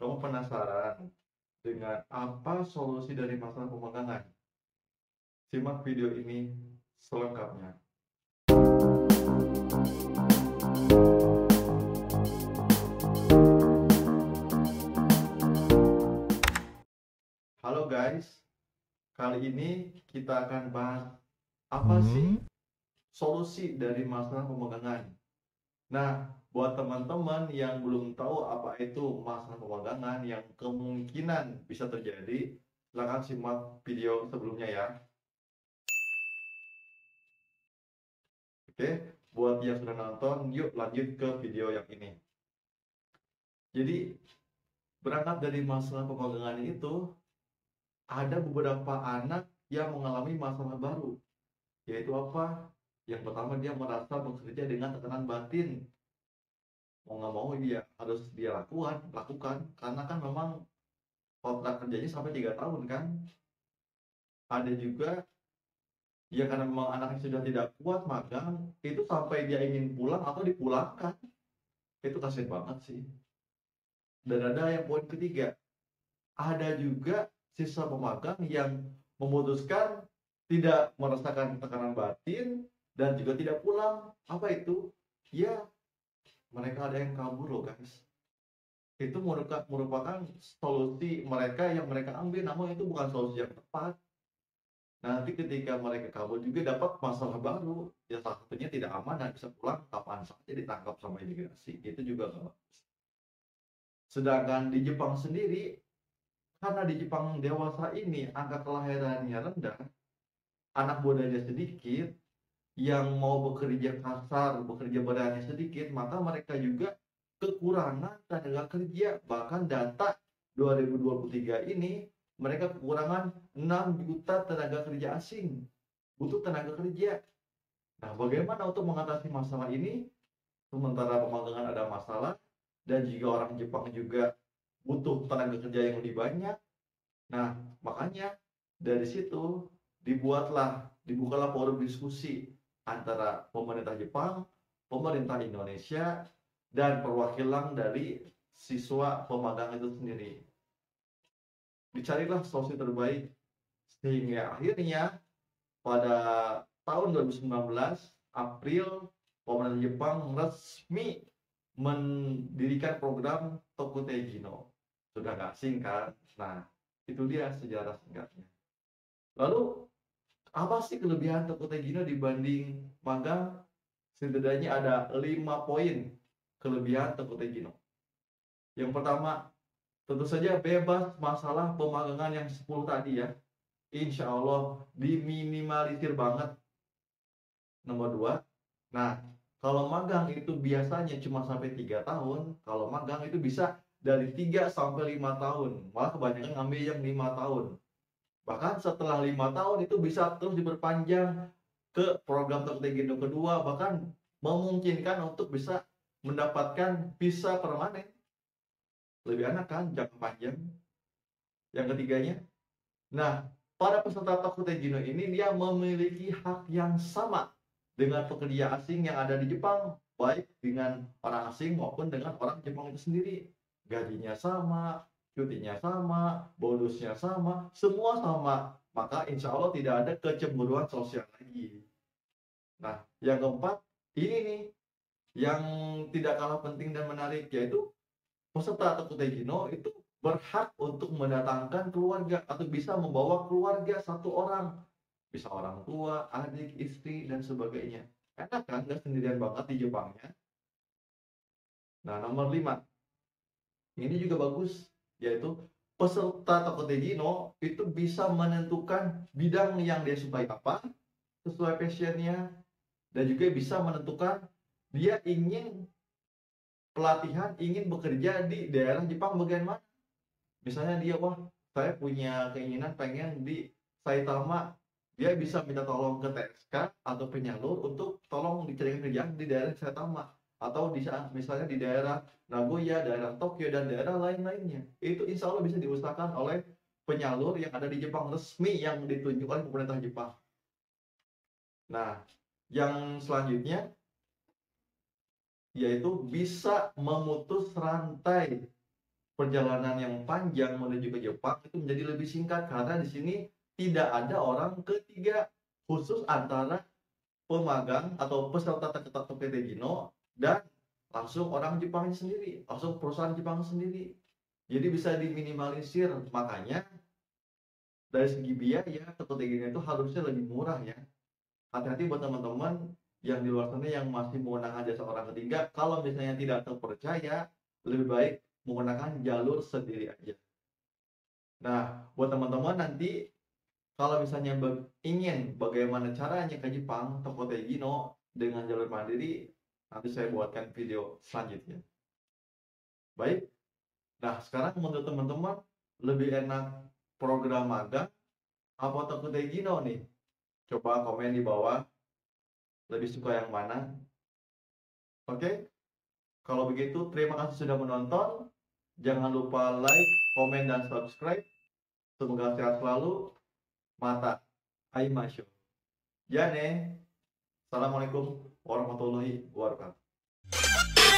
Kamu penasaran dengan apa solusi dari masalah pemagangan? Simak video ini selengkapnya. Halo guys, kali ini kita akan bahas apa sih solusi dari masalah pemagangan. Nah, buat teman-teman yang belum tahu apa itu masalah pemagangan yang kemungkinan bisa terjadi, silahkan simak video sebelumnya ya. Oke, buat yang sudah nonton, yuk lanjut ke video yang ini. Jadi, berangkat dari masalah pemagangan itu, ada beberapa anak yang mengalami masalah baru, yaitu apa? Yang pertama, dia merasa bekerja dengan tekanan batin. Mau nggak mau dia harus dia lakukan, karena kan memang kontrak kerjanya sampai 3 tahun kan. Ada juga ya karena memang anaknya sudah tidak kuat magang, itu sampai dia ingin pulang atau dipulangkan. Itu kasihan banget sih. Dan ada yang poin ketiga, ada juga siswa pemagang yang memutuskan tidak merasakan tekanan batin dan juga tidak pulang. Apa itu? Ya, mereka ada yang kabur loh guys. Itu merupakan solusi mereka yang mereka ambil, namun itu bukan solusi yang tepat. Nanti ketika mereka kabur juga dapat masalah baru, ya salah satunya tidak aman dan bisa pulang kapan saja ditangkap sama imigrasi. Itu juga nggak bagus. Sedangkan di Jepang sendiri, karena di Jepang dewasa ini angka kelahirannya rendah, anak mudanya sedikit, yang mau bekerja kasar, bekerja badannya sedikit, maka mereka juga kekurangan tenaga kerja. Bahkan data 2023 ini, mereka kekurangan 6 juta tenaga kerja asing. Butuh tenaga kerja. Nah, bagaimana untuk mengatasi masalah ini? Sementara pemagangan ada masalah, dan juga orang Jepang juga butuh tenaga kerja yang lebih banyak. Nah, makanya dari situ dibukalah forum diskusi antara pemerintah Jepang, pemerintah Indonesia, dan perwakilan dari siswa pemagang itu sendiri. Dicarilah solusi terbaik sehingga akhirnya pada tahun 2019 April, pemerintah Jepang resmi mendirikan program Tokuteji no. Sudah nggak asing kan? Nah, itu dia sejarah singkatnya. Lalu apa sih kelebihan Tokuteji no dibanding magang? Setidaknya ada 5 poin kelebihan Tokuteji no. Yang pertama, tentu saja bebas masalah pemagangan yang 10 tadi ya. Insya Allah diminimalisir banget. Nomor 2, nah kalau magang itu biasanya cuma sampai 3 tahun, kalau magang itu bisa dari 3 sampai 5 tahun. Malah kebanyakan ngambil yang 5 tahun. Bahkan setelah 5 tahun itu bisa terus diperpanjang ke program Tokutegino kedua, bahkan memungkinkan untuk bisa mendapatkan visa permanen. Lebih enak kan, jangka panjang. Yang ketiganya, nah pada peserta Tokutegino ini dia memiliki hak yang sama dengan pekerja asing yang ada di Jepang, baik dengan orang asing maupun dengan orang Jepang itu sendiri. Gajinya sama, cutinya sama, bonusnya sama, semua sama. Maka insya Allah tidak ada kecemburuan sosial lagi. Nah, yang keempat, ini nih, yang tidak kalah penting dan menarik, yaitu peserta Tokutegino itu berhak untuk mendatangkan keluarga atau bisa membawa keluarga satu orang. Bisa orang tua, adik, istri, dan sebagainya. Enak kan, nggak sendirian banget di Jepangnya. Nah, nomor 5, ini juga bagus, yaitu peserta Tokotegino itu bisa menentukan bidang yang dia sukai apa, sesuai passionnya, dan juga bisa menentukan dia ingin pelatihan, ingin bekerja di daerah Jepang bagian mana. Misalnya dia, wah saya punya keinginan pengen di Saitama, dia bisa minta tolong ke TSK atau penyalur untuk tolong dicarikan kerjaan di daerah Saitama, atau di misalnya di daerah Nagoya, daerah Tokyo, dan daerah lain-lainnya. Itu insya Allah bisa diusahakan oleh penyalur yang ada di Jepang, resmi yang ditunjuk oleh pemerintah Jepang. Nah, yang selanjutnya yaitu bisa memutus rantai perjalanan yang panjang menuju ke Jepang itu menjadi lebih singkat karena di sini tidak ada orang ketiga khusus antara pemagang atau peserta TKT Gino dan langsung orang Jepangnya sendiri, langsung perusahaan Jepang sendiri. Jadi bisa diminimalisir. Makanya dari segi biaya TKT Gino itu harusnya lebih murah ya. Hati-hati buat teman-teman yang di luar sana yang masih menggunakan jasa orang ketiga. Kalau misalnya tidak terpercaya, lebih baik menggunakan jalur sendiri aja. Nah, buat teman-teman nanti kalau misalnya ingin bagaimana caranya ke Jepang, TKT Gino dengan jalur mandiri, nanti saya buatkan video selanjutnya. Baik. Nah, sekarang menurut teman-teman lebih enak program magang apa TKT Gino nih? Coba komen di bawah. Lebih suka yang mana? Oke. Kalau begitu, terima kasih sudah menonton. Jangan lupa like, komen, dan subscribe. Semoga sehat selalu. Mata Aimasho. Ya, Assalamualaikum warahmatullahi wabarakatuh.